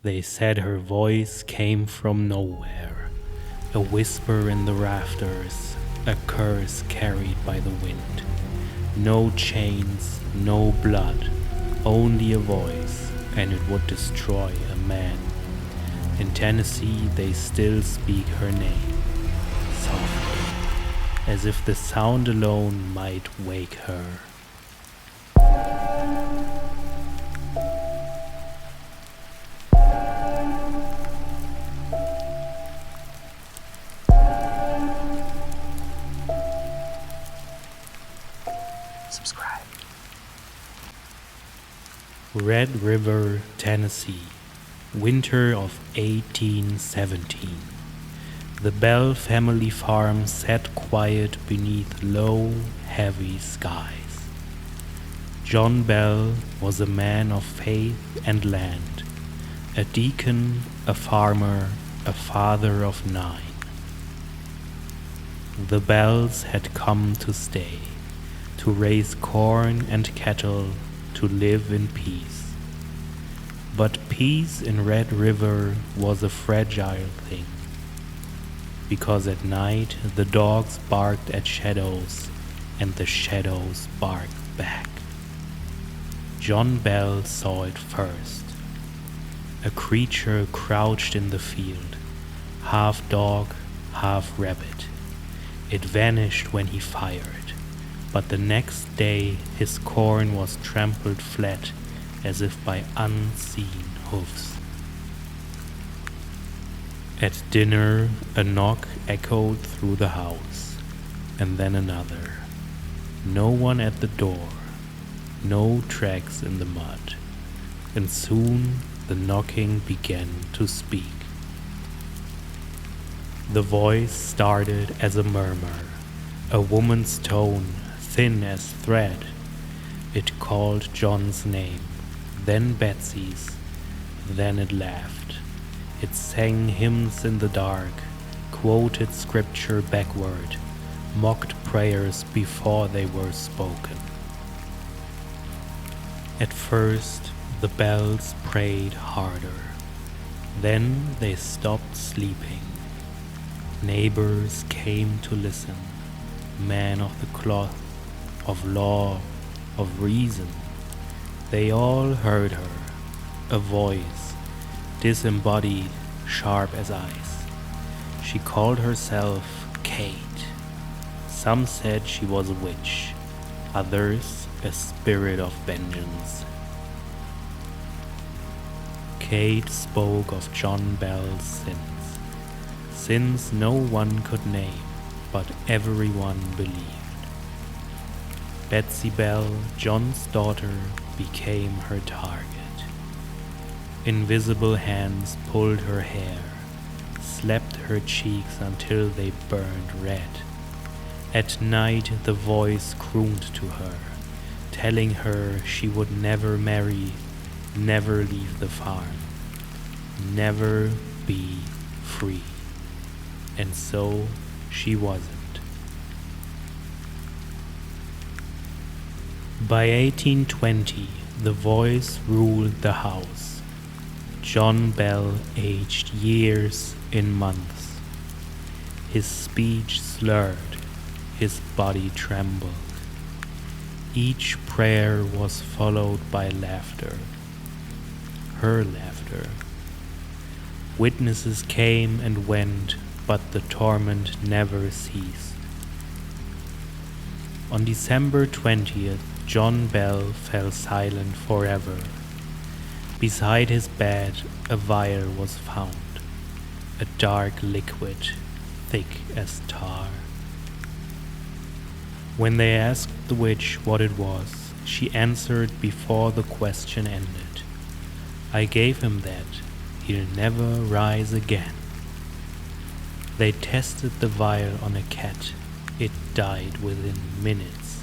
They said her voice came from nowhere, a whisper in the rafters, a curse carried by the wind. No chains, no blood, only a voice, and it would destroy a man. In Tennessee they still speak her name, softly, as if the sound alone might wake her. Subscribe. Red River, Tennessee, winter of 1817. The Bell family farm sat quiet beneath low, heavy skies. John Bell was a man of faith and land, a deacon, a farmer, a father of 9. The Bells had come to stay, to raise corn and cattle, to live in peace. But peace in Red River was a fragile thing, because at night the dogs barked at shadows and the shadows barked back. John Bell saw it first. A creature crouched in the field, half dog, half rabbit. It vanished when he fired, but the next day his corn was trampled flat as if by unseen hoofs. At dinner, a knock echoed through the house, and then another. No one at the door, no tracks in the mud, and soon the knocking began to speak. The voice started as a murmur, a woman's tone, thin as thread. It called John's name, then Betsy's, then it laughed. It sang hymns in the dark, quoted scripture backward, mocked prayers before they were spoken. At first, the Bells prayed harder. Then they stopped sleeping. Neighbors came to listen, men of the cloth, of law, of reason. They all heard her, a voice, disembodied, sharp as ice. She called herself Kate. Some said she was a witch, others a spirit of vengeance. Kate spoke of John Bell's sins no one could name, but everyone believed. Betsy Bell, John's daughter, became her target. Invisible hands pulled her hair, slapped her cheeks until they burned red. At night the voice crooned to her, telling her she would never marry, never leave the farm, never be free. And so she wasn't. By 1820, the voice ruled the house. John Bell aged years in months. His speech slurred, his body trembled. Each prayer was followed by laughter. Her laughter. Witnesses came and went, but the torment never ceased. On December 20th, John Bell fell silent forever. Beside his bed, a vial was found, a dark liquid, thick as tar. When they asked the witch what it was, she answered before the question ended. I gave him that. He'll never rise again. They tested the vial on a cat. It died within minutes.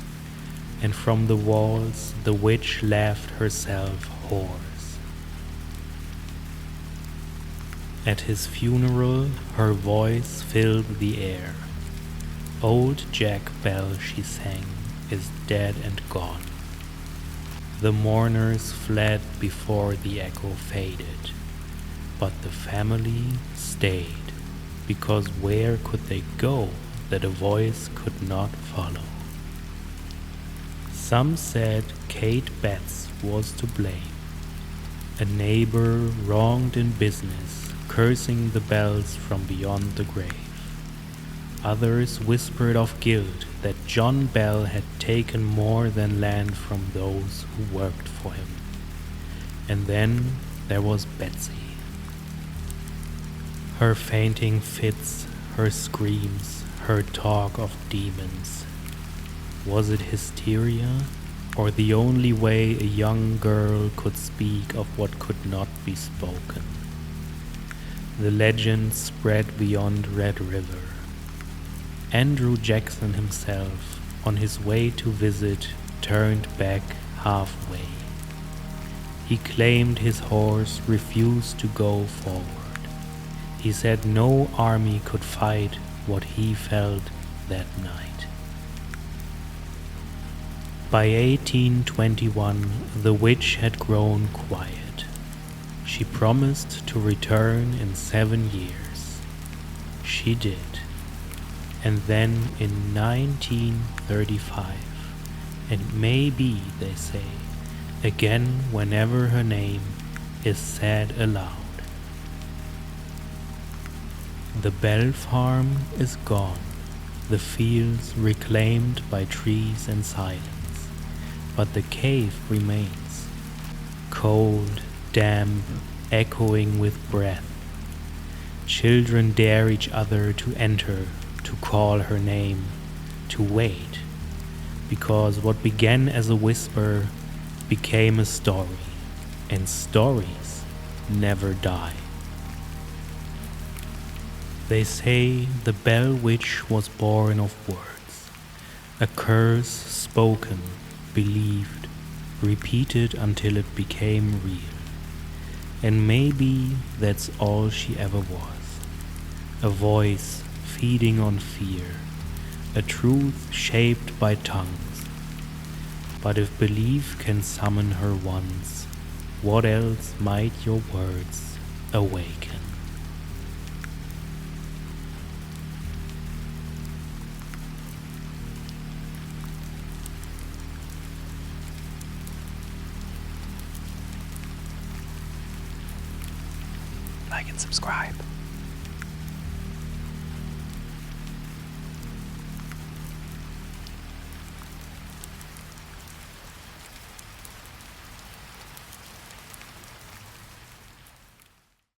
And from the walls, the witch laughed herself hoarse. At his funeral, her voice filled the air. Old Jack Bell, she sang, is dead and gone. The mourners fled before the echo faded. But the family stayed, because where could they go that a voice could not follow? Some said Kate Betts was to blame, a neighbor wronged in business, cursing the bells from beyond the grave. Others whispered of guilt that John Bell had taken more than land from those who worked for him. And then there was Betsy. Her fainting fits, her screams, her talk of demons. Was it hysteria, or the only way a young girl could speak of what could not be spoken? The legend spread beyond Red River. Andrew Jackson himself, on his way to visit, turned back halfway. He claimed his horse refused to go forward. He said no army could fight what he felt that night. By 1821, the witch had grown quiet. She promised to return in 7 years. She did. And then in 1935, and maybe, they say, again whenever her name is said aloud. The Bell Farm is gone, the fields reclaimed by trees and silence, but the cave remains, cold, damp, echoing with breath. Children dare each other to enter, to call her name, to wait, because what began as a whisper became a story, and stories never die. They say the Bell Witch was born of words, a curse spoken, believed, repeated until it became real. And maybe that's all she ever was, a voice feeding on fear, a truth shaped by tongues. But if belief can summon her once, what else might your words awaken? Like and subscribe.